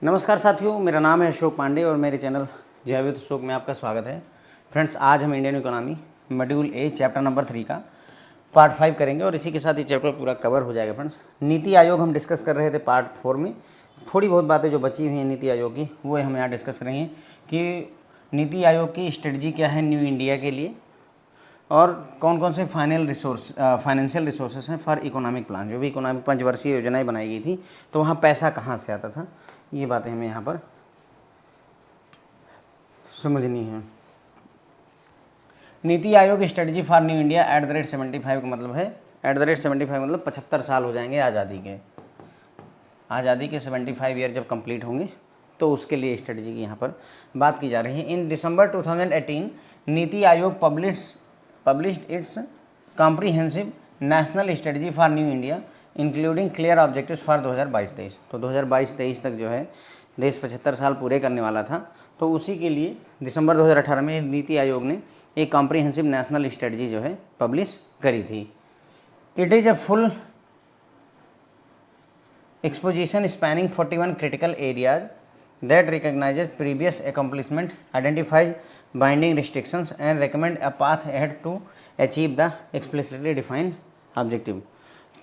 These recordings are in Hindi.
नमस्कार साथियों, मेरा नाम है अशोक पांडे और मेरे चैनल जय विद अशोक में आपका स्वागत है। फ्रेंड्स, आज हम Indian economy module A chapter number 3 का पार्ट 5 करेंगे और इसी के साथ ये चैप्टर पूरा कवर हो जाएगा। फ्रेंड्स, नीति आयोग हम डिस्कस कर रहे थे पार्ट 4 में। थोड़ी बहुत बातें जो बची हुई हैं नीति आयोग की वो हम यहाँ डिस्कस करेंगे कि नीति आयोग की स्ट्रेटजी क्या है न्यू इंडिया के लिए और कौन कौन से फाइनेंशियल रिसोर्सेस हैं फॉर इकोनॉमिक प्लान। जो भी इकोनॉमिक पंचवर्षीय योजनाएं बनाई गई थी तो वहाँ पैसा कहाँ से आता था, ये बातें हमें यहाँ पर समझनी है। NITI Aayog strategy for new India @75 का मतलब है @75 मतलब 75 साल हो जाएंगे आज़ादी के 75 ईयर जब कंप्लीट होंगे तो उसके लिए स्ट्रेटजी की यहाँ पर बात की जा रही है। इन दिसंबर 2018 NITI Aayog published it's comprehensive national strategy for new India including clear objectives for 2022-23। तो 2022-23 तक जो है देश 75 साल पूरे करने वाला था, तो उसी के लिए दिसंबर 2018 में नीति आयोग ने एक कॉम्प्रिहेंसिव नेशनल स्ट्रेटजी जो है पब्लिश करी थी। It is a full exposition spanning 41 critical areas that recognizes previous accomplishment, identifies binding restrictions and recommend a path ahead to achieve the explicitly defined objective।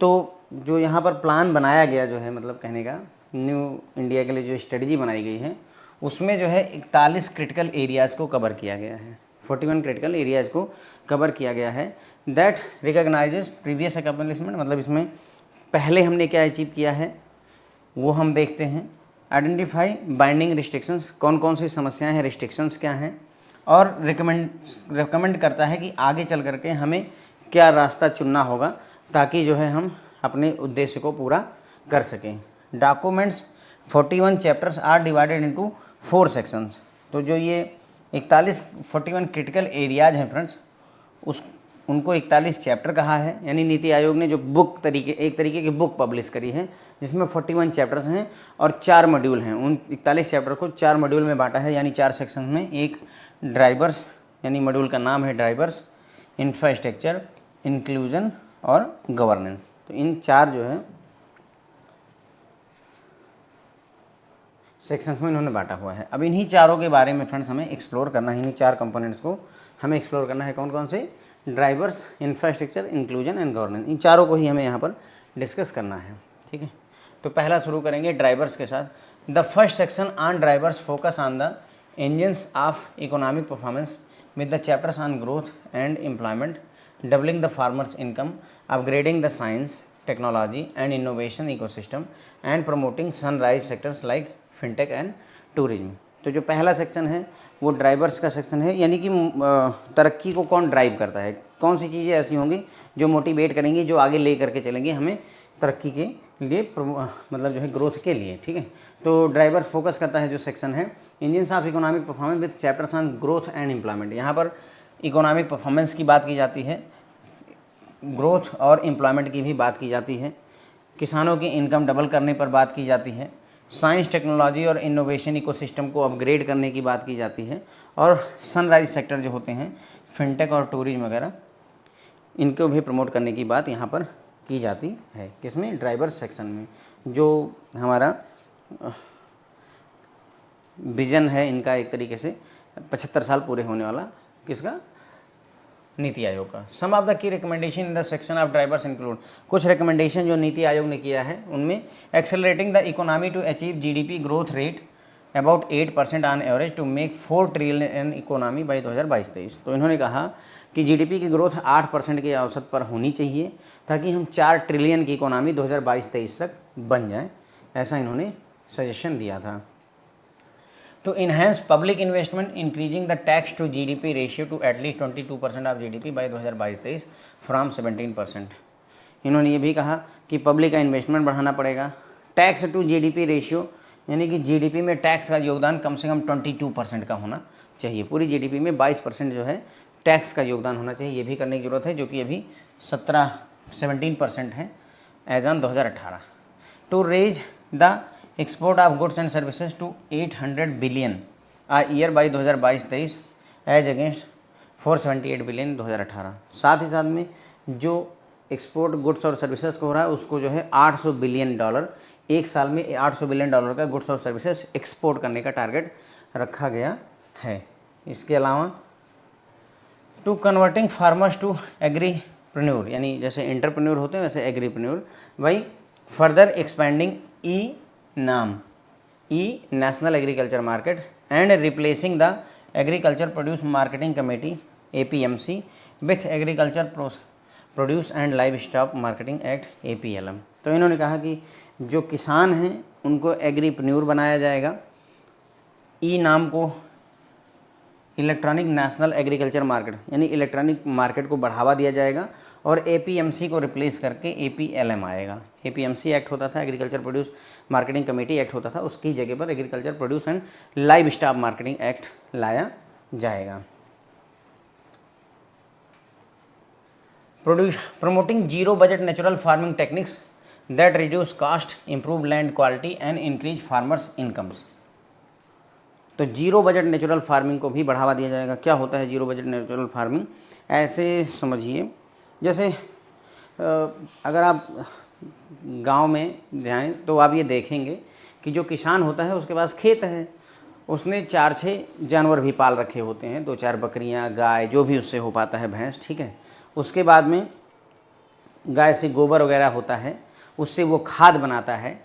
तो जो यहाँ पर प्लान बनाया गया जो है, मतलब कहने का न्यू इंडिया के लिए जो स्ट्रेटजी बनाई गई है उसमें जो है 41 क्रिटिकल एरियाज़ को कवर किया गया है, 41 क्रिटिकल एरियाज़ को कवर किया गया है। दैट रिकॉग्नाइजेज प्रीवियस अकम्पलिशमेंट, मतलब इसमें पहले हमने क्या अचीव किया है वो हम देखते हैं। आइडेंटिफाई बाइंडिंग रिस्ट्रिक्शंस, कौन कौन सी समस्याएं हैं, रिस्ट्रिक्शंस क्या हैं, और रिकमेंड करता है कि आगे चल करके हमें क्या रास्ता चुनना होगा ताकि जो है हम अपने उद्देश्य को पूरा कर सकें। Documents 41 chapters are divided into 4 sections. तो जो ये 41 क्रिटिकल एरियाज हैं फ्रेंड्स, उनको 41 चैप्टर कहा है। यानी नीति आयोग ने जो एक तरीके की बुक पब्लिश करी है जिसमें 41 चैप्टर्स हैं और 4 मॉड्यूल हैं। उन 41 चैप्टर को 4 मॉड्यूल में बांटा है, यानी 4 सेक्शन में। एक ड्राइवर्स, यानी मॉड्यूल का नाम है ड्राइवर्स, इंफ्रास्ट्रक्चर, इंक्लूजन और गवर्नेंस। तो इन 4 जो है सेक्शंस में इन्होंने बांटा हुआ है। अब इन्हीं चारों के बारे में फ्रेंड्स हमें एक्सप्लोर करना है, इन्हीं 4 कंपोनेंट्स को हमें एक्सप्लोर करना है। कौन कौन से? Drivers, infrastructure, inclusion and governance. इन चारों को ही हमें यहाँ पर डिस्कस करना है, ठीक है। तो पहला शुरू करेंगे ड्राइवर्स के साथ। The first section on drivers focus on the engines of economic performance with the chapters on growth and employment, doubling the farmers income, upgrading the science technology and innovation ecosystem and promoting sunrise sectors like fintech and tourism. तो जो पहला सेक्शन है वो ड्राइवर्स का सेक्शन है, यानी कि तरक्की को कौन ड्राइव करता है, कौन सी चीज़ें ऐसी होंगी जो मोटिवेट करेंगी, जो आगे ले करके चलेंगे हमें तरक्की के लिए, मतलब जो है ग्रोथ के लिए, ठीक है। तो ड्राइवर फोकस करता है जो सेक्शन है engines of economic performance with chapters on growth and employment. यहाँ पर इकोनॉमिक परफॉर्मेंस की बात की जाती है, ग्रोथ और एम्प्लॉयमेंट की भी बात की जाती है, किसानों की इनकम डबल करने पर बात की जाती है, साइंस टेक्नोलॉजी और इनोवेशन इकोसिस्टम को अपग्रेड करने की बात की जाती है, और सनराइज सेक्टर जो होते हैं फिनटेक और टूरिज्म वगैरह, इनको भी प्रमोट करने की बात यहाँ पर की जाती है। किसमें? ड्राइवर्स सेक्शन में। जो हमारा विजन है इनका एक तरीके से 75 साल पूरे होने वाला, किसका? नीति आयोग का। Some of the key recommendation in the section of drivers include, कुछ रिकमेंडेशन जो नीति आयोग ने किया है उनमें accelerating the economy to achieve GDP growth rate about 8% on average to make 4 trillion economy by 2022-23। तो इन्होंने कहा कि जीडीपी की ग्रोथ 8% के औसत पर होनी चाहिए ताकि हम 4 ट्रिलियन की इकोनॉमी 2022-23 तक बन जाए, ऐसा इन्होंने सजेशन दिया था। To enhance public investment, increasing the tax to GDP ratio to at least 22% of GDP by 2022-23 from 17%। इन्होंने ये भी कहा कि पब्लिक का इन्वेस्टमेंट बढ़ाना पड़ेगा। टैक्स टू जीडीपी रेशियो, यानी कि जीडीपी में टैक्स का योगदान कम से कम 22% का होना चाहिए। पूरी जीडीपी में 22% जो है टैक्स का योगदान होना चाहिए, ये भी करने की जरूरत है, जो कि अभी 17% है as on 2018। To raise the export of goods and services to 800 billion a year by 2022-23 as against 478 billion 2018। साथ ही साथ में जो एक्सपोर्ट गुड्स और सर्विसेज को हो रहा है उसको जो है $800 बिलियन एक साल में $800 बिलियन का गुड्स और सर्विसेज एक्सपोर्ट करने का टारगेट रखा गया है। इसके अलावा to converting farmers to agripreneur, यानी जैसे एंटरप्रेन्योर होते हैं वैसे agripreneur, by further expanding e NAM, e national agriculture market and replacing the agriculture produce marketing committee APMC with agriculture produce and livestock marketing act APLM। तो इन्होंने कहा कि जो किसान हैं उनको एग्रीप्रेन्योर बनाया जाएगा, ई नाम को इलेक्ट्रॉनिक नेशनल एग्रीकल्चर मार्केट यानी इलेक्ट्रॉनिक मार्केट को बढ़ावा दिया जाएगा, और APMC को रिप्लेस करके APLM आएगा। APMC एक्ट होता था, agriculture produce marketing committee act होता था, उसकी जगह पर agriculture produce and livestock marketing act लाया जाएगा। Promoting zero budget natural farming techniques that reduce cost, improve land quality and increase farmers incomes. तो जीरो बजट नेचुरल फार्मिंग को भी बढ़ावा दिया जाएगा। क्या होता है जीरो बजट नेचुरल फार्मिंग? ऐसे समझिए, जैसे अगर आप गांव में जाएं तो आप ये देखेंगे कि जो किसान होता है उसके पास खेत है, उसने 4-6 जानवर भी पाल रखे होते हैं, 2-4 बकरियां, गाय, जो भी उससे हो पाता है, भैंस, ठीक है। उसके बाद में गाय से गोबर वगैरह होता है, उससे वो खाद बनाता है,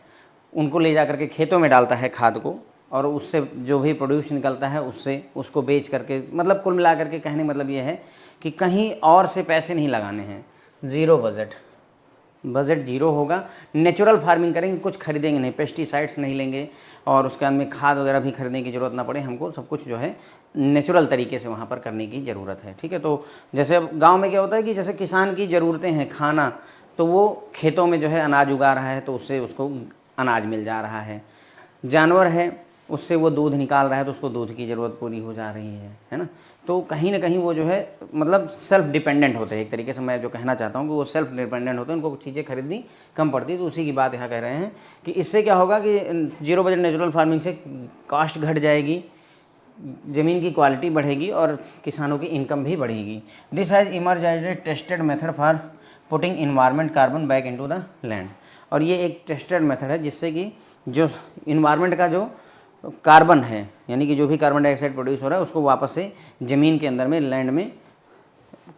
उनको ले जा करके खेतों में डालता है खाद को, और उससे जो भी प्रोड्यूस निकलता है उससे उसको बेच करके, मतलब कुल मिला करके कहने मतलब ये है कि कहीं और से पैसे नहीं लगाने हैं, ज़ीरो बजट जीरो होगा। नेचुरल फार्मिंग करेंगे, कुछ खरीदेंगे नहीं, पेस्टिसाइड्स नहीं लेंगे, और उसके बाद में खाद वगैरह भी खरीदने की ज़रूरत ना पड़े हमको, सब कुछ जो है नेचुरल तरीके से वहाँ पर करने की ज़रूरत है, ठीक है। तो जैसे गांव में क्या होता है कि जैसे किसान की ज़रूरतें हैं, खाना, तो वो खेतों में जो है अनाज उगा रहा है, तो उससे उसको अनाज मिल जा रहा है। जानवर है, उससे वो दूध निकाल रहा है, तो उसको दूध की ज़रूरत पूरी हो जा रही है ना। तो कहीं ना कहीं वो जो है मतलब सेल्फ डिपेंडेंट होते हैं, एक तरीके से मैं जो कहना चाहता हूँ कि वो सेल्फ डिपेंडेंट होते हैं, उनको चीज़ें खरीदनी कम पड़ती है। तो उसी की बात यहाँ कह रहे हैं कि इससे क्या होगा कि जीरो बजट नेचुरल फार्मिंग से कास्ट घट जाएगी, ज़मीन की क्वालिटी बढ़ेगी और किसानों की इनकम भी बढ़ेगी। This has emerge as a tested method for putting environment carbon back into the land. और ये एक टेस्टेड मेथड है जिससे कि जो इन्वायरमेंट का जो कार्बन है, यानी कि जो भी कार्बन डाइऑक्साइड प्रोड्यूस हो रहा है, उसको वापस से ज़मीन के अंदर में, लैंड में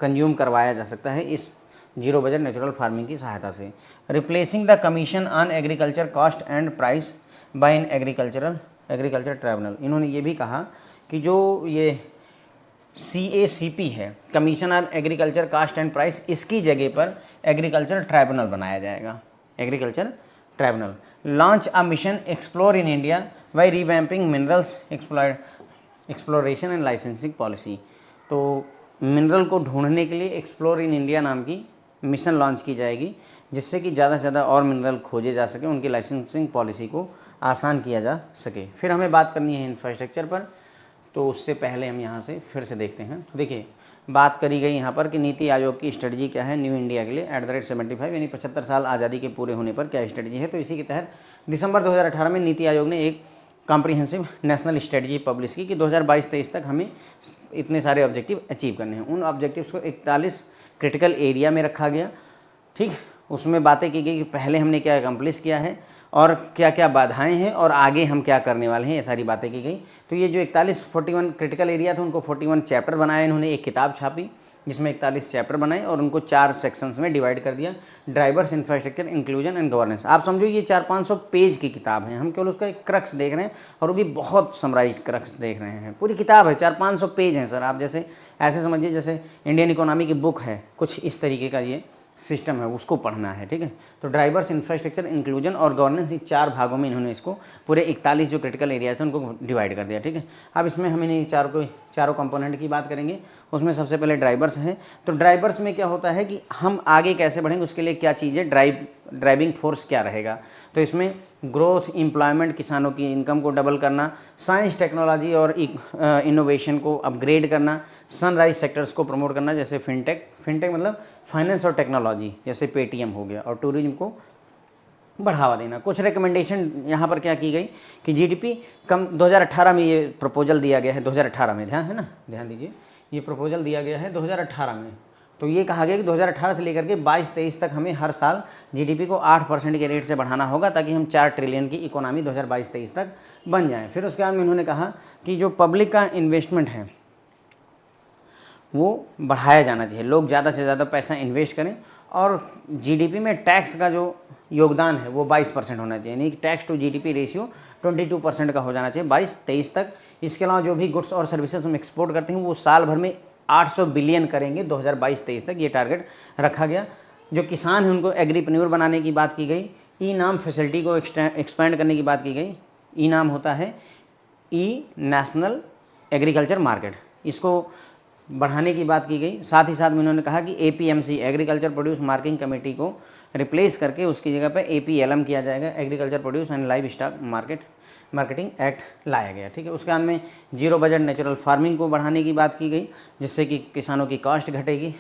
कंज्यूम करवाया जा सकता है इस जीरो बजट नेचुरल फार्मिंग की सहायता से। Replacing the commission on agriculture cost and price by an agriculture tribunal. इन्होंने ये भी कहा कि जो ये CACP है, commission on agriculture cost and price, इसकी जगह पर एग्रीकल्चर ट्राइब्यूनल बनाया जाएगा, agriculture tribunal. Launch a mission explore in India by revamping minerals exploration and licensing policy. तो मिनरल को ढूंढने के लिए एक्सप्लोर इन इंडिया नाम की मिशन लॉन्च की जाएगी, जिससे कि ज़्यादा से ज़्यादा और मिनरल खोजे जा सके, उनकी लाइसेंसिंग पॉलिसी को आसान किया जा सके। फिर हमें बात करनी है इंफ्रास्ट्रक्चर पर, तो उससे पहले हम यहाँ से फिर से देखते हैं। तो देखिए, बात करी गई यहाँ पर कि नीति आयोग की स्ट्रेटजी क्या है न्यू इंडिया के लिए @75, यानी 75 साल आज़ादी के पूरे होने पर क्या स्ट्रेटजी है। तो इसी के तहत दिसंबर 2018 में नीति आयोग ने एक कॉम्प्रिहेंसिव नेशनल स्ट्रेटजी पब्लिश की कि 2022-23 तक हमें इतने सारे ऑब्जेक्टिव अचीव करने हैं। उन ऑब्जेक्टिव्स को 41 क्रिटिकल एरिया में रखा गया, ठीक। उसमें बातें की गई कि पहले हमने क्या अकम्प्लिश किया है और क्या क्या बाधाएं हैं और आगे हम क्या करने वाले हैं, ये सारी बातें की गई। तो ये जो 41 क्रिटिकल एरिया थे, उनको 41 चैप्टर बनाए इन्होंने, एक किताब छापी जिसमें 41 चैप्टर बनाए और उनको 4 सेक्शंस में डिवाइड कर दिया, drivers, infrastructure, inclusion and governance. आप समझो ये 400-500 पेज की किताब है, हम केवल उसका एक क्रक्स देख रहे हैं, और वो भी बहुत समराइज क्रक्स देख रहे हैं। पूरी किताब है, 400-500 पेज हैं सर। आप जैसे ऐसे समझिए जैसे इंडियन इकोनॉमी की बुक है, कुछ इस तरीके का ये सिस्टम है, उसको पढ़ना है, ठीक है। तो ड्राइवर्स, इंफ्रास्ट्रक्चर, इंक्लूजन और गवर्नेंस, 4 भागों में इन्होंने इसको पूरे 41 जो क्रिटिकल एरिया थे उनको डिवाइड कर दिया, ठीक है। अब इसमें हम इन्हें चारों कंपोनेंट की बात करेंगे। उसमें सबसे पहले ड्राइवर्स हैं। तो ड्राइवर्स में क्या होता है कि हम आगे कैसे बढ़ेंगे, उसके लिए क्या चीज़ें, ड्राइविंग फोर्स क्या रहेगा। तो इसमें ग्रोथ, एम्प्लॉयमेंट, किसानों की इनकम को डबल करना, साइंस, टेक्नोलॉजी और इनोवेशन को अपग्रेड करना, सनराइज सेक्टर्स को प्रमोट करना, जैसे फिनटेक मतलब फाइनेंस और टेक्नोलॉजी, जैसे पेटीएम हो गया, और टूरिज्म को बढ़ावा देना। कुछ रिकमेंडेशन यहाँ पर क्या की गई कि जीडीपी कम 2018 में ये प्रपोजल दिया गया है, 2018 में, ध्यान है ना, ध्यान दीजिए, ये प्रपोजल दिया गया है 2018 में। तो ये कहा गया कि 2018 से लेकर के 22-23 तक हमें हर साल जीडीपी को 8% के रेट से बढ़ाना होगा ताकि हम 4 ट्रिलियन की इकोनॉमी 2022-23 तक बन जाए। फिर उसके बाद में इन्होंने कहा कि जो पब्लिक का इन्वेस्टमेंट है वो बढ़ाया जाना चाहिए, लोग ज़्यादा से ज़्यादा पैसा इन्वेस्ट करें, और जीडीपी में टैक्स का जो योगदान है वो 22% होना चाहिए, यानी टैक्स टू जीडीपी रेशियो 22% का हो जाना चाहिए 22-23 तक। इसके अलावा जो भी गुड्स और सर्विसेज हम एक्सपोर्ट करते हैं वो साल भर में 800 बिलियन करेंगे 2022-23 तक, ये टारगेट रखा गया। जो किसान हैं उनको एग्रीप्रेन्योर बनाने की बात की गई। ई नाम फैसिलिटी को एक्सपेंड करने की बात की गई। ई नाम होता है ई नेशनल एग्रीकल्चर मार्केट, इसको बढ़ाने की बात की गई। साथ ही साथ में उन्होंने कहा कि APMC agriculture produce marketing committee को रिप्लेस करके उसकी जगह पे एपीएलएम किया जाएगा, agriculture produce and livestock marketing act लाया गया। ठीक है, उसके बाद में जीरो बजट नेचुरल फार्मिंग को बढ़ाने की बात की गई, जिससे कि किसानों की कॉस्ट घटेगी,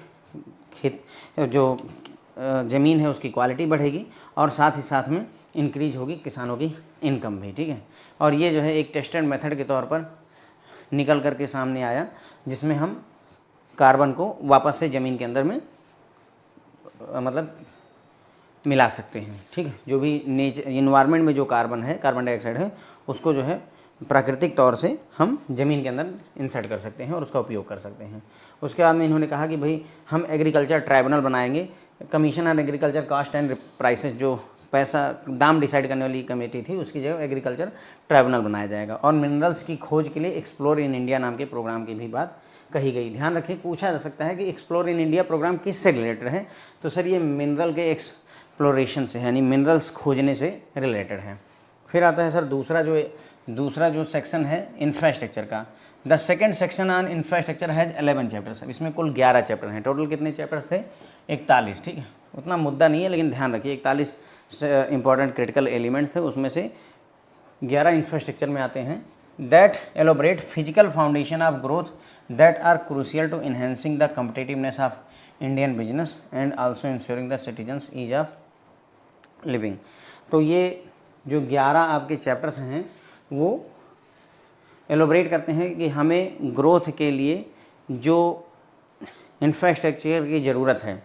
खेत जो ज़मीन है उसकी क्वालिटी बढ़ेगी, और साथ ही साथ में इंक्रीज होगी किसानों की इनकम भी। ठीक है, और ये जो है एक टेस्टेड मेथड के तौर पर निकल करके सामने आया, जिसमें हम कार्बन को वापस से ज़मीन के अंदर में मतलब मिला सकते हैं। ठीक है, जो भी इन्वायरमेंट में जो कार्बन है, कार्बन डाइऑक्साइड है, उसको जो है प्राकृतिक तौर से हम ज़मीन के अंदर इंसर्ट कर सकते हैं और उसका उपयोग कर सकते हैं। उसके बाद में इन्होंने कहा कि भाई हम एग्रीकल्चर ट्राइब्यूनल बनाएंगे, commission on agriculture cost and prices, जो पैसा दाम डिसाइड करने वाली कमेटी थी उसकी जगह एग्रीकल्चर ट्राइब्यूनल बनाया जाएगा। और मिनरल्स की खोज के लिए एक्सप्लोर इन इंडिया नाम के प्रोग्राम की भी बात कही गई। ध्यान रखें, पूछा जा सकता है कि एक्सप्लोर इन इंडिया प्रोग्राम किससे रिलेटेड है, तो सर ये मिनरल के एक्सप्लोरेशन से, यानी मिनरल्स खोजने से रिलेटेड है। फिर आता है सर दूसरा जो सेक्शन है इंफ्रास्ट्रक्चर का। The second section on infrastructure has 11 chapters. इसमें कुल 11 चैप्टर हैं। टोटल कितने चैप्टर्स थे? 41। ठीक है, उतना मुद्दा नहीं है, लेकिन ध्यान रखिए 41 इंपॉर्टेंट क्रिटिकल एलिमेंट्स थे, उसमें से 11 इंफ्रास्ट्रक्चर में आते हैं। That elaborate physical foundation of growth that are crucial to enhancing the competitiveness of Indian business and also ensuring the citizens ease of living. तो ये जो 11 आपके चैप्टर्स हैं वो एलोबरेट करते हैं कि हमें ग्रोथ के लिए जो इंफ्रास्ट्रक्चर की ज़रूरत है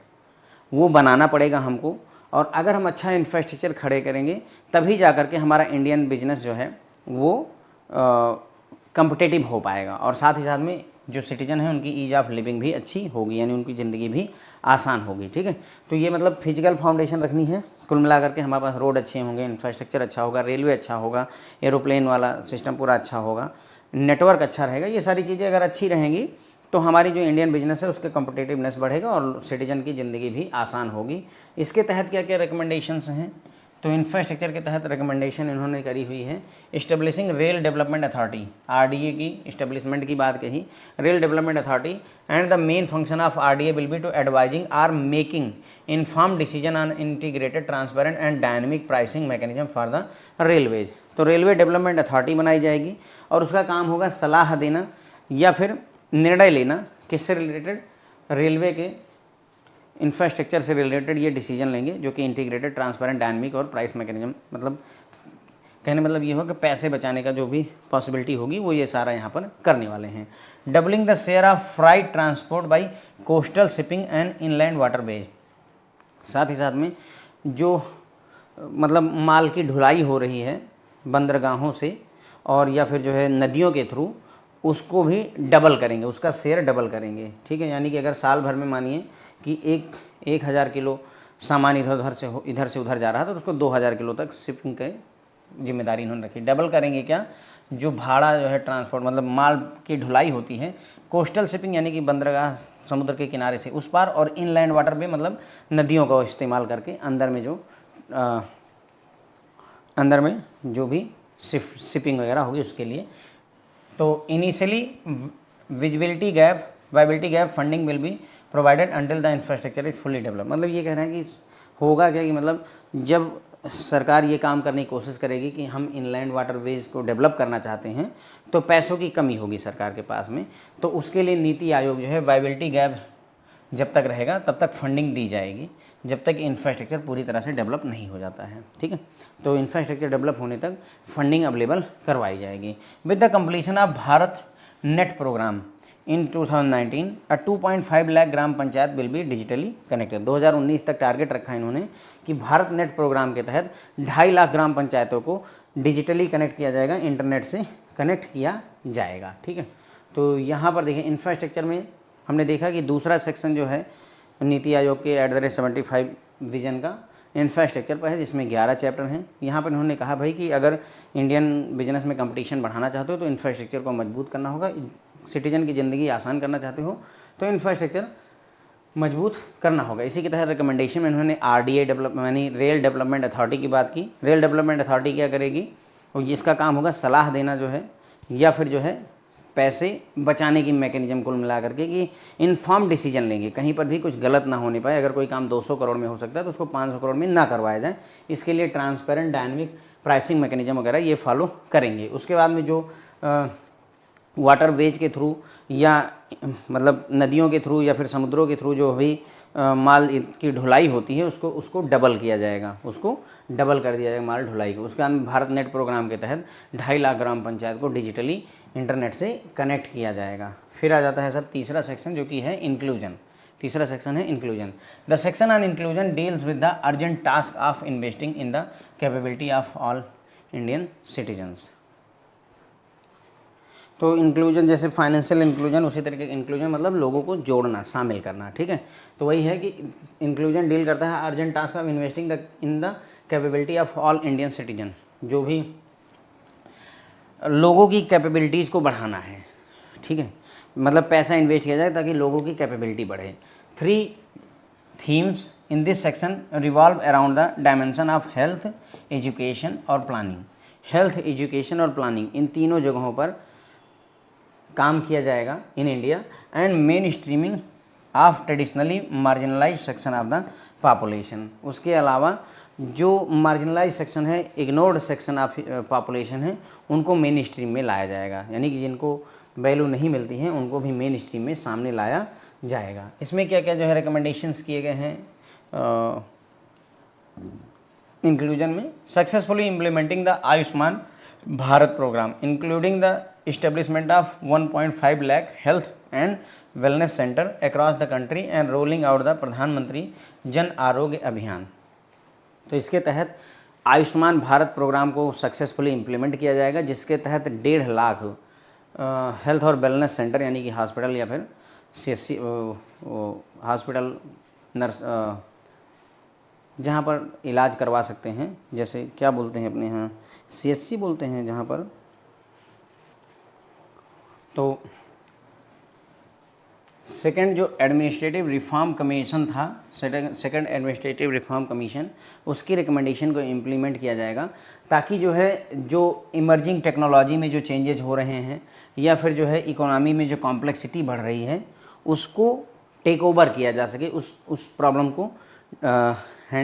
वो बनाना पड़ेगा हमको, और अगर हम अच्छा इंफ्रास्ट्रक्चर खड़े करेंगे तभी जा कर के हमारा इंडियन बिजनेस जो है वो कम्पिटिटिव हो पाएगा, और साथ ही साथ में जो सिटीजन है उनकी ईज ऑफ लिविंग भी अच्छी होगी, यानी उनकी ज़िंदगी भी आसान होगी। ठीक है, तो ये मतलब फिजिकल फाउंडेशन रखनी है। कुल मिलाकर के हमारे पास रोड अच्छे होंगे, इंफ्रास्ट्रक्चर अच्छा होगा, रेलवे अच्छा होगा, एरोप्लेन वाला सिस्टम पूरा अच्छा होगा, नेटवर्क अच्छा रहेगा। ये सारी चीज़ें अगर अच्छी रहेंगी तो हमारी जो इंडियन बिजनेस है उसके कम्पिटिटिवनेस बढ़ेगा और सिटीजन की ज़िंदगी भी आसान होगी। इसके तहत क्या क्या रिकमेंडेशंस हैं? तो इंफ्रास्ट्रक्चर के तहत रिकमेंडेशन इन्होंने करी हुई है। Establishing rail development authority, RDA की इस्टेब्लिशमेंट की बात कही। Rail development authority and the main function of RDA will be to advising or making inform decision on integrated transparent and dynamic pricing mechanism for the railways. तो रेलवे डेवलपमेंट अथॉरिटी बनाई जाएगी और उसका काम होगा सलाह देना या फिर निर्णय लेना, किससे रिलेटेड? रेलवे के इंफ्रास्ट्रक्चर से रिलेटेड ये डिसीजन लेंगे, जो कि इंटीग्रेटेड ट्रांसपेरेंट डायनेमिक और प्राइस मैकेनिज्म, मतलब कहने मतलब ये होगा कि पैसे बचाने का जो भी पॉसिबिलिटी होगी वो ये सारा यहाँ पर करने वाले हैं। Doubling the share of freight transport by coastal shipping and inland waterways. साथ ही साथ में जो मतलब माल की ढुलाई हो रही है बंदरगाहों से और या फिर जो है नदियों के थ्रू, उसको भी डबल करेंगे, उसका शेयर डबल करेंगे। ठीक है, यानी कि अगर साल भर में मानिए कि 1000 किलो सामान इधर से उधर जा रहा था तो उसको 2000 किलो तक शिपिंग की जिम्मेदारी इन्होंने रखी। डबल करेंगे क्या? जो भाड़ा जो है ट्रांसपोर्ट मतलब माल की ढुलाई होती है, कोस्टल शिपिंग यानी कि बंदरगाह समुद्र के किनारे से उस पार, और इनलैंड वाटर में मतलब नदियों का इस्तेमाल करके अंदर में जो भी शिपिंग वगैरह होगी उसके लिए। तो initially viability gap funding will be provided until the infrastructure is fully develop. मतलब ये कह रहे हैं कि होगा क्या कि मतलब जब सरकार ये काम करने की कोशिश करेगी कि हम इनलैंड वाटरवेज को डेवलप करना चाहते हैं तो पैसों की कमी होगी सरकार के पास में, तो उसके लिए नीति आयोग जो है वायबिलिटी गैप जब तक रहेगा तब तक फंडिंग दी जाएगी, जब तक इंफ्रास्ट्रक्चर पूरी तरह से डेवलप नहीं हो जाता है। ठीक है, तो इंफ्रास्ट्रक्चर डेवलप होने तक फंडिंग अवेलेबल करवाई जाएगी। With the completion of Bharat net programme in 2019 a 2.5 lakh gram panchayat will be digitally connected. 2019 तक टारगेट रखा है इन्होंने कि भारत नेट प्रोग्राम के तहत 2.5 लाख ग्राम पंचायतों को डिजिटली कनेक्ट किया जाएगा, इंटरनेट से कनेक्ट किया जाएगा। ठीक है, तो यहाँ पर देखिए इंफ्रास्ट्रक्चर में हमने देखा कि दूसरा सेक्शन जो है नीति आयोग के @75 विजन का इंफ्रास्ट्रक्चर पर है, जिसमें 11 चैप्टर हैं। यहाँ पर उन्होंने कहा भाई कि अगर इंडियन बिजनेस में कंपटीशन बढ़ाना चाहते हो तो इंफ्रास्ट्रक्चर को मजबूत करना होगा, सिटीजन की ज़िंदगी आसान करना चाहते हो तो इंफ्रास्ट्रक्चर मजबूत करना होगा। इसी के तहत रिकमेंडेशन में उन्होंने RDA डेवलपमेंट यानी रेल डेवलपमेंट अथॉरिटी की बात की। रेल डेवलपमेंट अथॉरिटी क्या करेगी, और जिसका काम होगा सलाह देना जो है, या फिर जो है पैसे बचाने की मैकेनिज्म कुल मिला करके कि इन्फॉर्म डिसीजन लेंगे, कहीं पर भी कुछ गलत ना होने पाए। अगर कोई काम 200 करोड़ में हो सकता है तो उसको 500 करोड़ में ना करवाया जाए। इसके लिए ट्रांसपेरेंट डायनेमिक प्राइसिंग मैकेनिज्म वगैरह ये फॉलो करेंगे। उसके बाद में जो वाटर वेज के थ्रू या मतलब नदियों के थ्रू या फिर समुद्रों के थ्रू जो भी माल की ढुलाई होती है उसको डबल किया जाएगा, उसको डबल कर दिया जाएगा माल ढुलाई को। उसके बाद भारत नेट प्रोग्राम के तहत 2.5 लाख ग्राम पंचायत को डिजिटली इंटरनेट से कनेक्ट किया जाएगा। फिर आ जाता है सर तीसरा सेक्शन जो कि है इंक्लूजन। तीसरा सेक्शन है inclusion. The section on inclusion deals with the urgent task of investing in the capability of all Indian citizens. तो इंक्लूजन जैसे फाइनेंशियल इंक्लूजन, उसी तरीके इंक्लूजन मतलब लोगों को जोड़ना, शामिल करना। ठीक है, तो वही है कि इंक्लूजन डील करता है urgent task of investing in the capability of all Indian citizen, जो भी लोगों की कैपेबिलिटीज़ को बढ़ाना है। ठीक है, मतलब पैसा इन्वेस्ट किया जाए ताकि लोगों की कैपेबिलिटी बढ़े। 3 themes in this section revolve around the dimension of health, education और प्लानिंग। हेल्थ, एजुकेशन और प्लानिंग, इन तीनों जगहों पर काम किया जाएगा in India. And mainstreaming of traditionally marginalise section of the population. उसके अलावा जो मार्जिनलाइज सेक्शन है, इग्नोर्ड सेक्शन ऑफ पॉपुलेशन है, उनको मेन स्ट्रीम में लाया जाएगा, यानी कि जिनको वैल्यू नहीं मिलती है उनको भी मेन स्ट्रीम में सामने लाया जाएगा। इसमें क्या क्या जो है रिकमेंडेशंस किए गए हैं इंक्लूजन में। Successfully implementing the Ayushman Bharat programme including the establishment of 1.5 lakh health and wellness center across the country and rolling out the प्रधानमंत्री जन आरोग्य अभियान। तो इसके तहत आयुष्मान भारत प्रोग्राम को सक्सेसफुली इम्प्लीमेंट किया जाएगा, जिसके तहत 1.5 लाख हेल्थ और वेलनेस सेंटर यानी कि हॉस्पिटल या फिर CSC हॉस्पिटल नर्स जहाँ पर इलाज करवा सकते हैं, जैसे क्या बोलते हैं अपने यहाँ CSC बोलते हैं जहाँ पर। तो सेकंड जो एडमिनिस्ट्रेटिव रिफॉर्म कमीशन था, सेकंड एडमिनिस्ट्रेटिव रिफॉर्म कमीशन, उसकी रिकमेंडेशन को इम्प्लीमेंट किया जाएगा ताकि जो है जो इमर्जिंग टेक्नोलॉजी में जो चेंजेज हो रहे हैं या फिर जो है इकोनॉमी में जो कॉम्प्लेक्सिटी बढ़ रही है उसको टेक ओवर किया जा सके, उस प्रॉब्लम को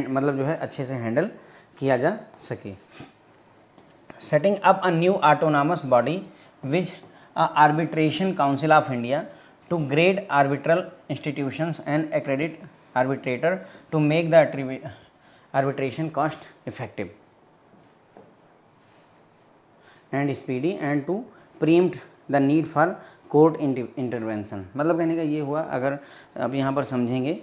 मतलब जो है अच्छे से हैंडल किया जा सके। Setting up a new autonomous body which arbitration council of India to grade arbitral institutions and accredit arbitrator to make the arbitration cost effective and speedy and to preempt the need for court intervention। मतलब कहने का ये हुआ, अगर अब यहाँ पर समझेंगे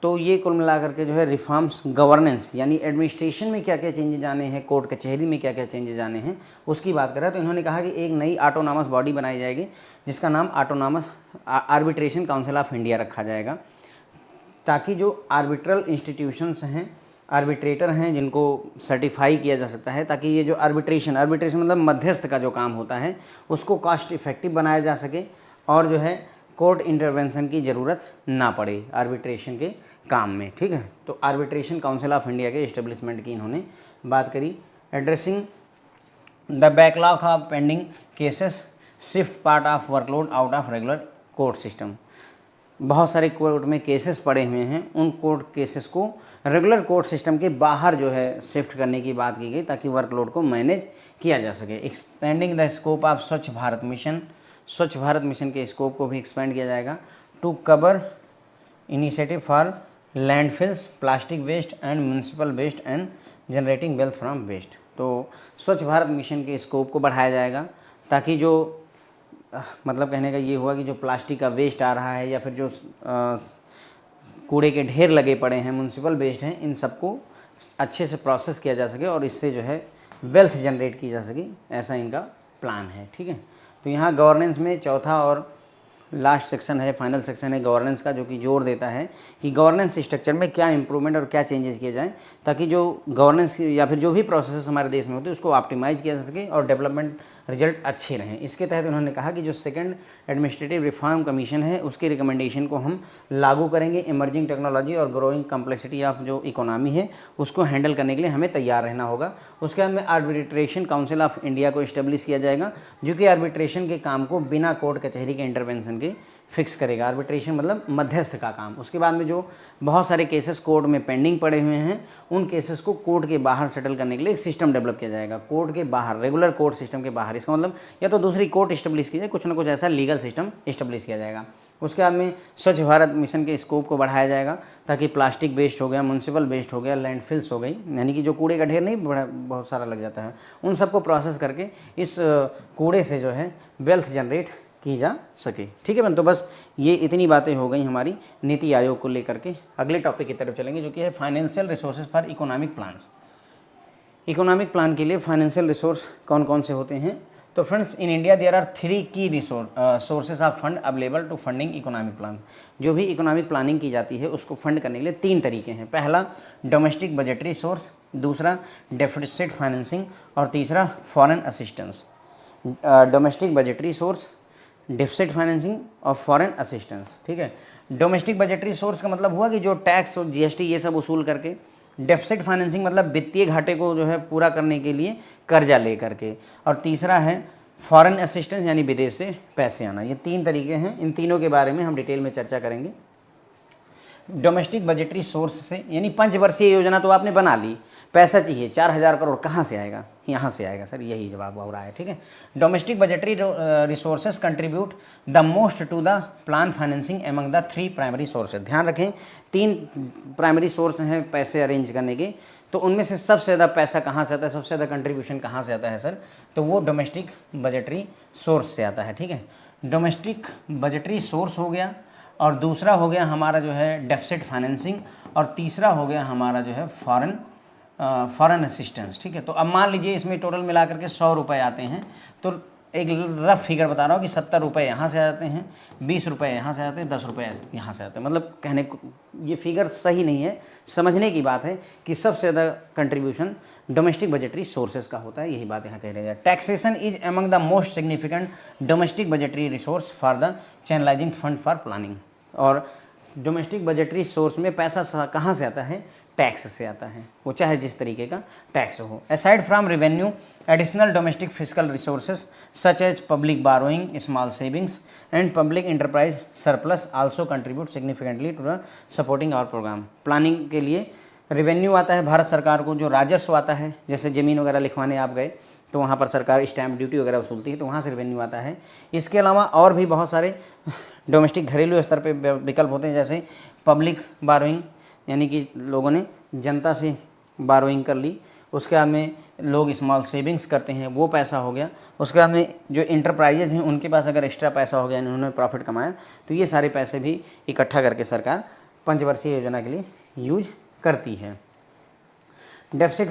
तो ये कुल मिलाकर के जो है रिफॉर्म्स गवर्नेंस यानी एडमिनिस्ट्रेशन में क्या क्या चेंजेज आने हैं, कोर्ट कचहरी में क्या क्या चेंजेज आने हैं उसकी बात कर रहा है। तो इन्होंने कहा कि एक नई ऑटोनॉमस बॉडी बनाई जाएगी जिसका नाम autonomous arbitration council of India रखा जाएगा, ताकि जो आर्बिट्रल इंस्टीट्यूशंस हैं, आर्बिट्रेटर हैं जिनको सर्टिफाई किया जा सकता है, ताकि ये जो आर्बिट्रेशन मतलब मध्यस्थ का जो काम होता है उसको कॉस्ट इफेक्टिव बनाया जा सके और जो है कोर्ट इंटरवेंशन की ज़रूरत ना पड़े आर्बिट्रेशन के काम में। ठीक है, तो आर्बिट्रेशन काउंसिल ऑफ इंडिया के इस्टेब्लिशमेंट की इन्होंने बात करी। Addressing the backlog of pending cases, shift part of workload out of regular court system. बहुत सारे कोर्ट में केसेस पड़े हुए हैं, उन कोर्ट केसेस को रेगुलर कोर्ट सिस्टम के बाहर जो है शिफ्ट करने की बात की गई ताकि वर्कलोड को मैनेज किया जा सके। एक्सपेंडिंग द स्कोप ऑफ स्वच्छ भारत मिशन, स्वच्छ भारत मिशन के स्कोप को भी एक्सपेंड किया जाएगा। To cover initiative for landfills, plastic waste and municipal waste and generating wealth from waste. तो स्वच्छ भारत मिशन के स्कोप को बढ़ाया जाएगा ताकि जो मतलब कहने का ये हुआ कि जो प्लास्टिक का वेस्ट आ रहा है या फिर जो कूड़े के ढेर लगे पड़े हैं, म्यूनसिपल वेस्ट हैं, इन सबको अच्छे से प्रोसेस किया जा सके और इससे जो है वेल्थ जनरेट की जा सके, ऐसा इनका प्लान है। ठीक है, तो यहाँ गवर्नेंस में चौथा और लास्ट सेक्शन है, फाइनल सेक्शन है गवर्नेंस का, जो कि जोर देता है कि गवर्नेंस स्ट्रक्चर में क्या इंप्रूवमेंट और क्या चेंजेस किए जाएं ताकि जो गवर्नेंस या फिर जो भी प्रोसेस हमारे देश में होते हैं उसको ऑप्टिमाइज़ किया जा सके और डेवलपमेंट रिजल्ट अच्छे रहें। इसके तहत उन्होंने कहा कि जो सेकंड एडमिनिस्ट्रेटिव रिफॉर्म कमीशन है उसके रिकमेंडेशन को हम लागू करेंगे। इमर्जिंग टेक्नोलॉजी और ग्रोइंग कम्प्लेक्सिटी ऑफ जो इकोनॉमी है उसको हैंडल करने के लिए हमें तैयार रहना होगा। उसके बाद में आर्बिट्रेशन काउंसिल ऑफ इंडिया को इस्टेब्लिश किया जाएगा, जो कि आर्बिट्रेशन के काम को बिना कोर्ट कचहरी के इंटरवेंशन के फिक्स करेगा। आर्बिट्रेशन मतलब मध्यस्थ का काम। उसके बाद में जो बहुत सारे केसेस कोर्ट में पेंडिंग पड़े हुए हैं उन केसेस को कोर्ट के बाहर सेटल करने के लिए एक सिस्टम डेवलप किया जाएगा, कोर्ट के बाहर, रेगुलर कोर्ट सिस्टम के बाहर। इसका मतलब या तो दूसरी कोर्ट इस्टेब्लिश की जाए, कुछ ना कुछ ऐसा लीगल सिस्टम इस्टेब्लिश किया जाएगा। उसके बाद में स्वच्छ भारत मिशन के स्कोप को बढ़ाया जाएगा ताकि प्लास्टिक वेस्ट हो गया, म्यूनसिपल वेस्ट हो गया, लैंडफिल्स हो गई, यानी कि जो कूड़े का ढेर नहीं बहुत सारा लग जाता है, उन सबको प्रोसेस करके इस कूड़े से जो है वेल्थ जनरेट की जा सके। ठीक है बन, तो बस ये इतनी बातें हो गई हमारी नीति आयोग को लेकर के। अगले टॉपिक की तरफ चलेंगे जो कि है financial resources for economic plans. Economic plan के लिए फाइनेंशियल रिसोर्स कौन कौन से होते हैं? तो friends, in India there are 3 key sources of fund available to funding economic plan. जो भी इकोनॉमिक प्लानिंग की जाती है उसको फंड करने के लिए 3 तरीके हैं। पहला डोमेस्टिक बजटरी सोर्स, दूसरा डेफिसिट फाइनेंसिंग और तीसरा foreign assistance. Domestic budgetary source, deficit financing और फॉरेन असिस्टेंस। ठीक है, डोमेस्टिक बजटरी सोर्स का मतलब हुआ कि जो टैक्स और जीएसटी ये सब वसूल करके। डेफिसिट फाइनेंसिंग मतलब वित्तीय घाटे को जो है पूरा करने के लिए कर्जा ले करके। और तीसरा है फॉरेन असिस्टेंस यानी विदेश से पैसे आना। ये 3 तरीके हैं, इन तीनों के बारे में हम डिटेल में चर्चा करेंगे। डोमेस्टिक बजटरी सोर्स से यानी 5 वर्षीय योजना तो आपने बना ली, पैसा चाहिए 4000 करोड़, कहाँ से आएगा? यहाँ से आएगा सर, यही जवाब हो रहा है। ठीक है, domestic budgetary resources contribute the most to the plan financing among the 3 primary sources. ध्यान रखें 3 प्राइमरी सोर्स हैं पैसे अरेंज करने के, तो उनमें से सबसे ज़्यादा पैसा कहाँ से आता है, सबसे ज़्यादा कंट्रीब्यूशन कहाँ से आता है सर? तो वो डोमेस्टिक बजटरी सोर्स से आता है। ठीक है, डोमेस्टिक बजटरी सोर्स हो गया, और दूसरा हो गया हमारा जो है डेफिसिट फाइनेंसिंग, और तीसरा हो गया हमारा जो है फॉरेन असिस्टेंस। ठीक है, तो अब मान लीजिए इसमें टोटल मिला करके 100 रुपये आते हैं, तो एक रफ फिगर बता रहा हूँ कि 70 रुपये यहाँ से आते हैं, 20 रुपये यहाँ से आते हैं, 10 रुपये यहाँ से आते हैं। मतलब कहने को ये फिगर सही नहीं है, समझने की बात है कि सबसे ज़्यादा कंट्रीब्यूशन डोमेस्टिक बजटरी सोर्सेज का होता है, यही बात यहाँ कह रहे हैं। Taxation is among the most significant domestic budgetary resource for the channelising fund for planning. और डोमेस्टिक बजटरी सोर्स में पैसा कहाँ से आता है? टैक्स से आता है, वो चाहे जिस तरीके का टैक्स हो। Aside from revenue, additional domestic physical resources such as public borrowing, small savings and public enterprise surplus also contribute significantly to the supporting our programme. Planning के लिए रेवेन्यू आता है भारत सरकार को, जो राजस्व आता है, जैसे ज़मीन वगैरह लिखवाने आप गए तो वहाँ पर सरकार स्टैम्प ड्यूटी वगैरह वसूलती है, तो वहाँ से रेवेन्यू आता है। इसके अलावा और भी बहुत सारे डोमेस्टिक घरेलू स्तर पे विकल्प होते हैं, जैसे पब्लिक बारोइंग यानी कि लोगों ने जनता से बारोइंग कर ली, उसके बाद में लोग स्मॉल सेविंग्स करते हैं, वो पैसा हो गया। उसके बाद में जो इंटरप्राइजेज हैं उनके पास अगर एक्स्ट्रा पैसा हो गया, उन्होंने प्रॉफिट कमाया, तो ये सारे पैसे भी इकट्ठा करके सरकार पंचवर्षीय योजना के लिए यूज करती है। Deficit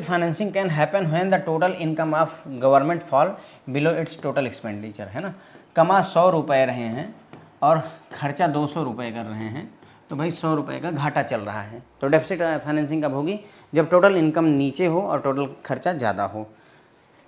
financing can happen when the total income of government fall below it's total expenditure, है ना। कमा 100 रुपये रहे हैं और खर्चा 200 रुपये कर रहे हैं, तो भाई 100 रुपये का घाटा चल रहा है। तो डेफिसिट फाइनेंसिंग कब होगी? जब टोटल इनकम नीचे हो और टोटल खर्चा ज़्यादा हो।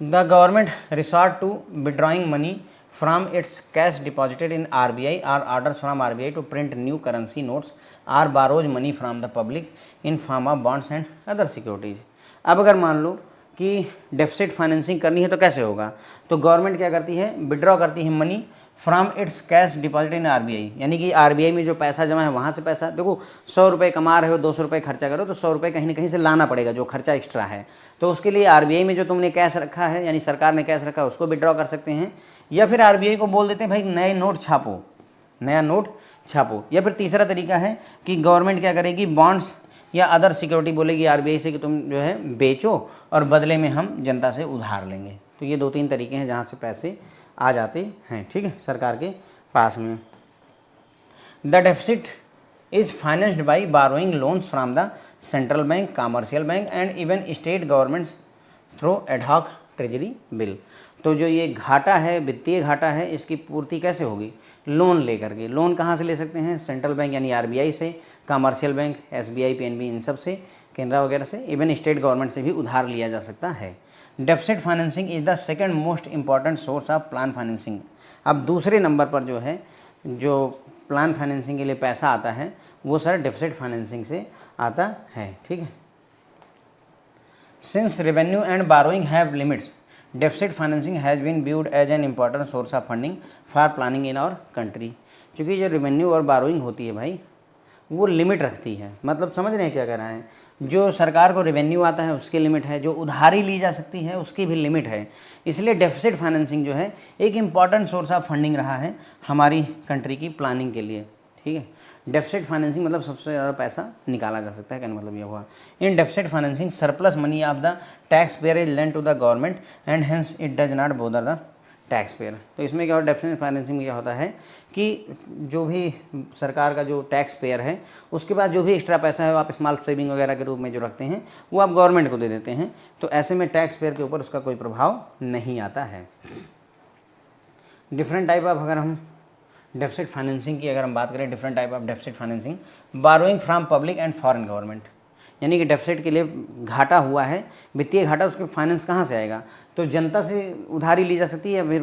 The government resort to withdrawing money from its cash deposited in RBI और orders from RBI to print new currency notes or borrows money from the public in form of bonds and other securities. अब अगर मान लो कि डेफिसिट फाइनेंसिंग करनी है तो कैसे होगा? तो गवर्नमेंट क्या करती है? विड्रॉ करती है money from its cash deposit in RBI, यानी कि RBI में जो पैसा जमा है वहाँ से पैसा, देखो 100 रुपये कमा रहे हो, 200 रुपये खर्चा करो, तो 100 रुपये कहीं ना कहीं से लाना पड़ेगा जो खर्चा एक्स्ट्रा है। तो उसके लिए RBI में जो तुमने कैश रखा है, यानी सरकार ने कैश रखा है, उसको विड्रॉ कर सकते हैं, या फिर RBI को बोल देते हैं भाई नए नोट छापो, नया नोट छापो। या फिर तीसरा तरीका है कि गवर्नमेंट क्या करेगी, बॉन्ड्स या अदर सिक्योरिटी बोलेगी RBI से कि तुम जो है बेचो और बदले में हम जनता से उधार लेंगे। तो ये 2-3 तरीके हैं जहाँ से पैसे आ जाते हैं, ठीक है, सरकार के पास में। The deficit is financed by borrowing loans from the central bank, commercial bank and even state governments through ad hoc treasury bill। तो जो ये घाटा है, वित्तीय घाटा है, इसकी पूर्ति कैसे होगी? लोन लेकर के। लोन कहाँ से ले सकते हैं? सेंट्रल बैंक यानी आरबीआई से, कमर्शियल बैंक एसबीआई, पीएनबी, इन सब से, केनरा वगैरह से, इवन स्टेट गवर्नमेंट से भी उधार लिया जा सकता है। Deficit financing is the second most important source of plan financing. अब दूसरे नंबर पर जो है, जो प्लान फाइनेंसिंग के लिए पैसा आता है, वो सर डेफिसिट फाइनेंसिंग से आता है, ठीक है। Since revenue and borrowing have limits, deficit financing has been viewed as an important source of funding for planning in our country. क्योंकि जो रेवेन्यू और बारोइंग होती है भाई, वो लिमिट रखती है। मतलब समझ रहे हैं क्या कह रहा है? जो सरकार को रेवेन्यू आता है उसकी लिमिट है, जो उधारी ली जा सकती है उसकी भी लिमिट है। इसलिए डेफिसिट फाइनेंसिंग जो है एक इम्पॉर्टेंट सोर्स ऑफ फंडिंग रहा है हमारी कंट्री की प्लानिंग के लिए, ठीक है। डेफिसिट फाइनेंसिंग मतलब सबसे ज़्यादा पैसा निकाला जा सकता है, कहने मतलब ये हुआ। In deficit financing surplus money of the taxpayer is lent to the government and hence it does not bother the taxpayer. तो इसमें क्या होता है, डेफिसिट फाइनेंसिंग में क्या होता है कि जो भी सरकार का जो टैक्स पेयर है, उसके बाद जो भी एक्स्ट्रा पैसा है वो आप स्मॉल सेविंग वगैरह के रूप में जो रखते हैं वो आप गवर्नमेंट को दे देते हैं। तो ऐसे में टैक्स पेयर के ऊपर उसका कोई प्रभाव नहीं आता है। डिफरेंट टाइप ऑफ, अगर हम डेफिसिट फाइनेंसिंग की अगर हम बात करें, different type of deficit financing, burrowing from public and foreign government. यानी कि डेफिसिट के लिए घाटा हुआ है, वित्तीय घाटा, उसके फाइनेंस कहाँ से आएगा? तो जनता से उधारी ली जा सकती है या फिर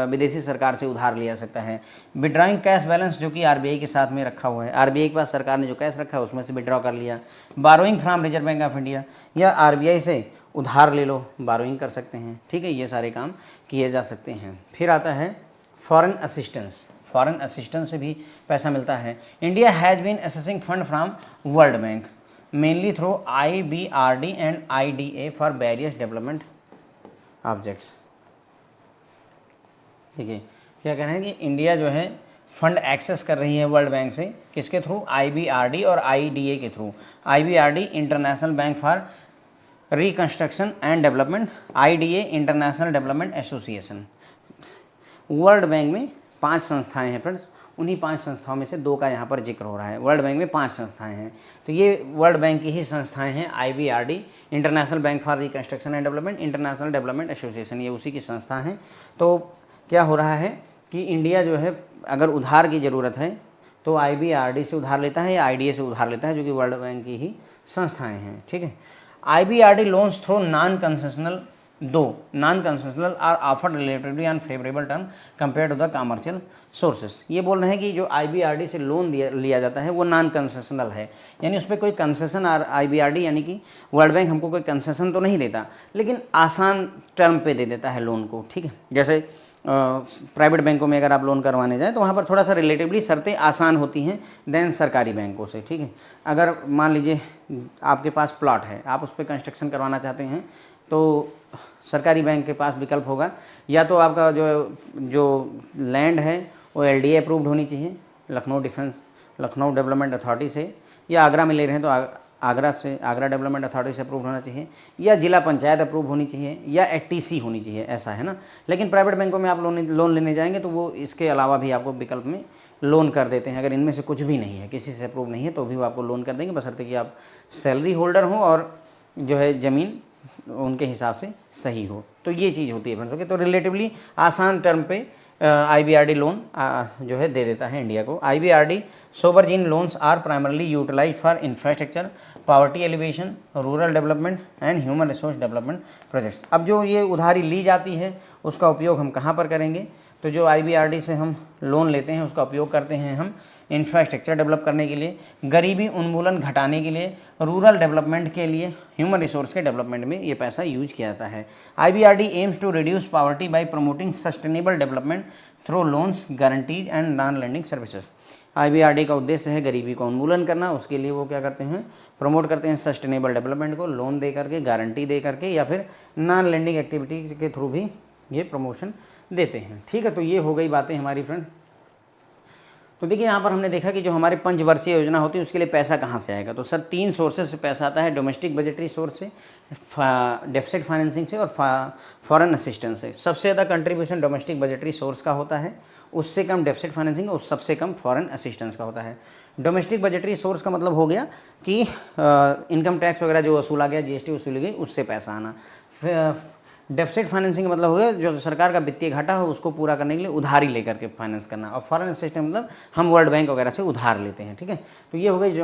विदेशी सरकार से उधार लिया जा सकता है। विड्रॉइंग कैश बैलेंस जो कि आरबीआई के साथ में रखा हुआ है, आरबीआई के पास सरकार ने जो कैश रखा है उसमें से विड्रॉ कर लिया। Burrowing from reserve bank of India, या आरबीआई से उधार ले लो, बारोइंग कर सकते हैं, ठीक है। ये सारे काम किए जा सकते हैं। फिर आता है फॉरेन असिस्टेंस। फॉरेन असिस्टेंस से भी पैसा मिलता है। India has been assessing fund from world bank mainly through IBRD and IDA for various development objects. ठीक है, क्या कह रहे हैं कि इंडिया जो है फंड एक्सेस कर रही है वर्ल्ड बैंक से, किसके थ्रू? IBRD और IDA के through. IBRD international bank for reconstruction and development, IDA international development association. World bank में 5 संस्थाएं हैं फ्रेंड्स, उन्हीं 5 संस्थाओं में से 2 का यहाँ पर जिक्र हो रहा है। वर्ल्ड बैंक में 5 संस्थाएं हैं, तो ये वर्ल्ड बैंक की ही संस्थाएं हैं। IBRD international bank for reconstruction and development, international development association, ये उसी की संस्था हैं। तो क्या हो रहा है कि इंडिया जो है अगर उधार की ज़रूरत है तो IBRD से उधार लेता है या IDA से उधार लेता है, जो कि वर्ल्ड बैंक की ही संस्थाएँ हैं, ठीक है। IBRD loans through non concessional are offered relatively on favourable term compare to the commercial sources. ये बोल रहे हैं कि जो IBRD से लोन लिया जाता है वो नॉन कंसेशनल है, यानी उस पर कोई कंसेशन IBRD यानी कि वर्ल्ड बैंक हमको कोई कंसेशन तो नहीं देता, लेकिन आसान टर्म पे दे देता है लोन को, ठीक है। जैसे प्राइवेट बैंकों में अगर आप लोन करवाने जाएं तो वहाँ पर थोड़ा सा रिलेटिवली शर्तें आसान होती हैं देन सरकारी बैंकों से, ठीक है। अगर मान लीजिए आपके पास प्लॉट है, आप उस पर कंस्ट्रक्शन करवाना चाहते हैं, तो सरकारी बैंक के पास विकल्प होगा, या तो आपका जो लैंड है वो LDA अप्रूव्ड होनी चाहिए, लखनऊ डेवलपमेंट अथॉरिटी से, या आगरा में ले रहे हैं तो आगरा डेवलपमेंट अथॉरिटी से अप्रूव होना चाहिए, या जिला पंचायत अप्रूव होनी चाहिए, या ATC होनी चाहिए, ऐसा है ना। लेकिन प्राइवेट बैंकों में आप लोन लेने जाएंगे तो वो इसके अलावा भी आपको विकल्प में लोन कर देते हैं। अगर इनमें से कुछ भी नहीं है, किसी से अप्रूव नहीं है, तो भी वो आपको लोन कर देंगे, बशर्ते कि आप सैलरी होल्डर हो और जो है ज़मीन उनके हिसाब से सही हो। तो ये चीज़ होती है फ्रेंड्स, ओके। तो रिलेटिवली आसान टर्म पे IBRD लोन जो है दे देता है इंडिया को। IBRD sovereign loans are primarily utilize for infrastructure, poverty alleviation, rural development and human resource development projects. अब जो ये उधारी ली जाती है उसका उपयोग हम कहाँ पर करेंगे? तो जो IBRD से हम लोन लेते हैं उसका उपयोग करते हैं हम इंफ्रास्ट्रक्चर डेवलप करने के लिए, गरीबी उन्मूलन घटाने के लिए, रूरल डेवलपमेंट के लिए, ह्यूमन रिसोर्स के डेवलपमेंट में ये पैसा यूज किया जाता है। IBRD aims to reduce poverty by promoting sustainable development through loans, guarantees and non lending services. IBRD का उद्देश्य है गरीबी का उन्मूलन करना। उसके लिए वो क्या करते हैं? प्रमोट करते हैं सस्टेनेबल डेवलपमेंट को, लोन दे करके, गारंटी दे करके, या फिर नॉन लेंडिंग एक्टिविटी के थ्रू भी ये प्रमोशन देते हैं, ठीक है। तो ये हो गई बातें हमारी फ्रेंड तो देखिए यहाँ पर हमने देखा कि जो हमारी पंचवर्षीय योजना होती है उसके लिए पैसा कहाँ से आएगा। तो सर 3 सोर्सेज से पैसा आता है, डोमेस्टिक बजटरी सोर्स से, डेफिसिट फाइनेंसिंग से और फॉरेन असिस्टेंस से। सबसे ज़्यादा कंट्रीब्यूशन डोमेस्टिक बजटरी सोर्स का होता है, उससे कम डेफिसिट फाइनेंसिंग और सबसे कम फॉरेन असिस्टेंस का होता है। डोमेस्टिक बजटरी सोर्स का मतलब हो गया कि इनकम टैक्स वगैरह जो वसूला गया, जीएसटी वसूली गई, उससे पैसा आना। डेफिसिट फाइनेंसिंग का मतलब हो गया जो सरकार का वित्तीय घाटा हो उसको पूरा करने के लिए उधारी लेकर के फाइनेंस करना। और फॉरेन असिस्टेंस मतलब हम वर्ल्ड बैंक वगैरह से उधार लेते हैं, ठीक है। तो ये हो गई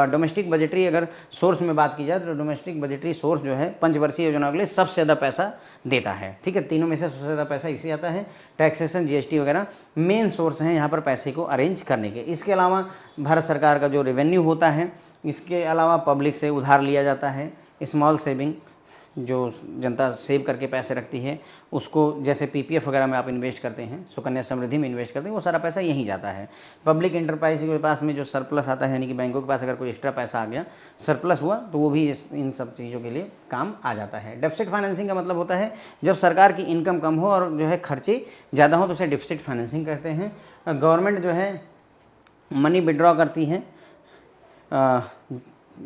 डोमेस्टिक बजटरी। अगर सोर्स में बात की जाए तो डोमेस्टिक बजटरी सोर्स जो है पंचवर्षीय योजना के लिए सबसे ज़्यादा पैसा देता है, ठीक है। तीनों में से सबसे ज़्यादा पैसा इसी आता है। टैक्सेशन, जीएसटी वगैरह मेन सोर्स हैं यहाँ पर पैसे को अरेंज करने के। इसके अलावा भारत सरकार का जो रेवेन्यू होता है, इसके अलावा पब्लिक से उधार लिया जाता है। स्मॉल सेविंग, जो जनता सेव करके पैसे रखती है उसको, जैसे पीपीएफ वगैरह में आप इन्वेस्ट करते हैं, सुकन्या समृद्धि में इन्वेस्ट करते हैं, वो सारा पैसा यहीं जाता है। पब्लिक एंटरप्राइज के पास में जो सरप्लस आता है, यानी कि बैंकों के पास अगर कोई एक्स्ट्रा पैसा आ गया, सरप्लस हुआ, तो वो भी इन सब चीज़ों के लिए काम आ जाता है। डेफिसिट फाइनेंसिंग का मतलब होता है जब सरकार की इनकम कम हो और जो है खर्चे ज़्यादा हो तो उसे डेफिसिट फाइनेंसिंग कहते हैं। गवर्नमेंट जो है मनी विड्रॉ करती है।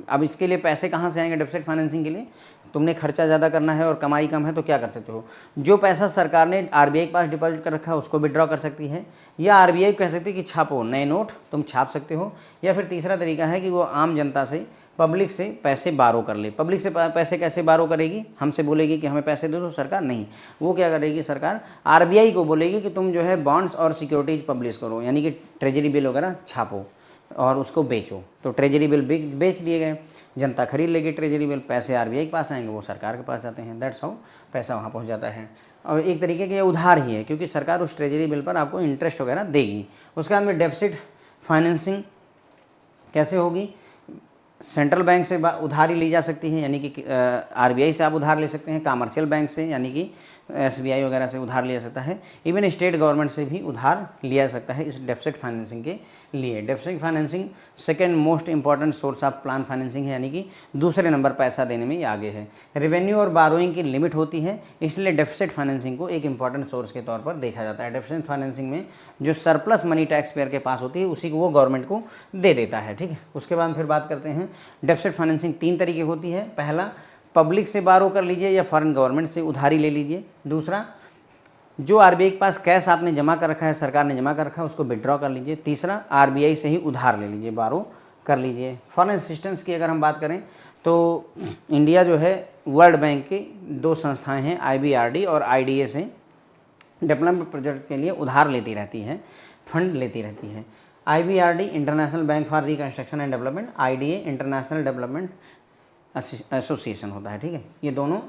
अब इसके लिए पैसे कहाँ से आएंगे डेफिसिट फाइनेंसिंग के लिए? तुमने खर्चा ज़्यादा करना है और कमाई कम है तो क्या कर सकते हो, जो पैसा सरकार ने आरबीआई के पास डिपॉजिट कर रखा है उसको विड्रॉ कर सकती है, या आरबीआई कह सकती है कि छापो, नए नोट तुम छाप सकते हो। या फिर तीसरा तरीका है कि वो आम जनता से, पब्लिक से पैसे बारो कर ले। पब्लिक से पैसे कैसे बारो करेगी? हमसे बोलेगी कि हमें पैसे दो, तो सरकार नहीं, वो क्या करेगी, सरकार आरबीआई को बोलेगी कि तुम जो है बॉन्ड्स और सिक्योरिटीज पब्लिश करो, यानी कि ट्रेजरी बिल वगैरह छापो और उसको बेचो। तो ट्रेजरी बिल बेच दिए गए, जनता खरीद लेगी ट्रेजरी बिल, पैसे आरबीआई के पास आएंगे, वो सरकार के पास जाते हैं। दैट्स हाउ पैसा वहाँ पहुँच जाता है। और एक तरीके के उधार ही है, क्योंकि सरकार उस ट्रेजरी बिल पर आपको इंटरेस्ट वगैरह देगी। उसके बाद में डेफिसिट फाइनेंसिंग कैसे होगी? सेंट्रल बैंक से उधारी ली जा सकती है, यानी कि आरबीआई से आप उधार ले सकते हैं, कमर्शियल बैंक से यानी कि एसबीआई वगैरह से उधार लिया सकता है, इवन स्टेट गवर्नमेंट से भी उधार लिया जा सकता है इस डेफिसिट फाइनेंसिंग के लिए। Deficit financing second most important source of plan financing है, यानी कि दूसरे नंबर पैसा देने में ये आगे है। रेवेन्यू और बारोइंग की लिमिट होती है, इसलिए डेफिसिट फाइनेंसिंग को एक इंपॉर्टेंट सोर्स के तौर पर देखा जाता है। डेफिसिट फाइनेंसिंग में जो सरप्लस मनी टैक्स पेयर के पास होती है उसी को वो गवर्नमेंट को दे देता है, ठीक है। उसके बाद फिर बात करते हैं, डेफिसिट फाइनेंसिंग 3 तरीके होती है। पहला, पब्लिक से बारो कर लीजिए या फॉरेन गवर्नमेंट से उधारी ले लीजिए। दूसरा, जो आरबीआई के पास कैश आपने जमा कर रखा है, सरकार ने जमा कर रखा है, उसको विड्रॉ कर लीजिए। तीसरा, आरबीआई से ही उधार ले लीजिए, बारो कर लीजिए। फॉरेन असिस्टेंस की अगर हम बात करें तो इंडिया जो है वर्ल्ड बैंक की 2 संस्थाएं हैं, आईबीआरडी और आईडीए से डेवलपमेंट प्रोजेक्ट के लिए उधार लेती रहती है, फंड लेती रहती है। IBRD international bank for reconstruction and development, IDA international development association होता है, ठीक है। ये दोनों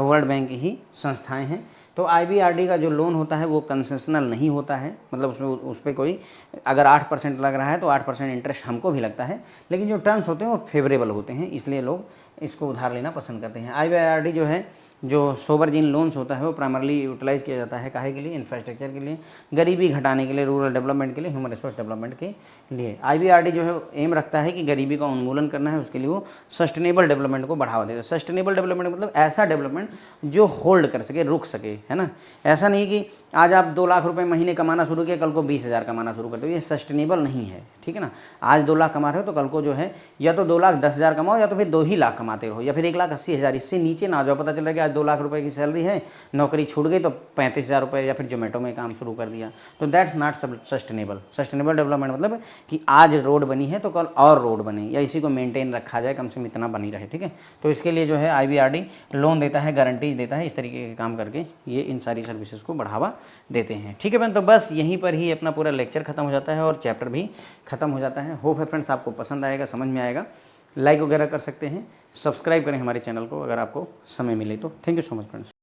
वर्ल्ड बैंक की ही संस्थाएं हैं। तो आईबीआरडी का जो लोन होता है वो कंसेशनल नहीं होता है, मतलब उसमें उस पर कोई अगर 8% लग रहा है तो 8% इंटरेस्ट हमको भी लगता है, लेकिन जो टर्म्स होते हैं वो फेवरेबल होते हैं, इसलिए लोग इसको उधार लेना पसंद करते हैं। आईबीआरडी जो है, जो सोवरजीन लोन्स होता है वो प्राइमरली यूटिलाइज किया जाता है काहे के लिए? इंफ्रास्ट्रक्चर के लिए, गरीबी घटाने के लिए, रूरल डेवलपमेंट के लिए, ह्यूमन रिसोर्स डेवलपमेंट के लिए। आईबीआरडी जो है एम रखता है कि गरीबी का उन्मूलन करना है, उसके लिए वो सस्टेनेबल डेवलपमेंट को बढ़ावा देता है। सस्टेनेबल डेवलपमेंट मतलब ऐसा डेवलपमेंट जो होल्ड कर सके, रुक सके, है ना। ऐसा नहीं कि आज आप 2 लाख रुपए महीने कमाना शुरू किया, कल को 20,000 कमाना शुरू कर दो, ये सस्टेनेबल नहीं है, ठीक है ना। आज 2 लाख कमा रहे हो तो कल को जो है या तो 2,10,000 कमाओ या तो फिर 2 ही लाख कमाते रहो, या फिर 1,80,000, इससे नीचे ना जाओ। पता चल रहा है कि आज 2 लाख रुपए की सैलरी है, नौकरी छूट गई तो 35,000 रुपये या फिर जोमेटो में काम शुरू कर दिया, तो that's not sustainable. Sustainable development मतलब कि आज रोड बनी है तो कल और रोड बने, या इसी को मेंटेन रखा जाए, कम से कम इतना बनी रहे, ठीक है। तो इसके लिए जो है आईबीआरडी लोन देता है, गारंटीज देता है, इस तरीके के काम करके ये इन सारी सर्विसेज को बढ़ावा देते हैं, ठीक है फ्रेंड। तो बस यहीं पर ही अपना पूरा लेक्चर खत्म हो जाता है और चैप्टर भी खत्म हो जाता है। होप है फ्रेंड्स आपको पसंद आएगा, समझ में आएगा। लाइक वगैरह कर सकते हैं, सब्सक्राइब करें हमारे चैनल को अगर आपको समय मिले तो। Thank you so much friends.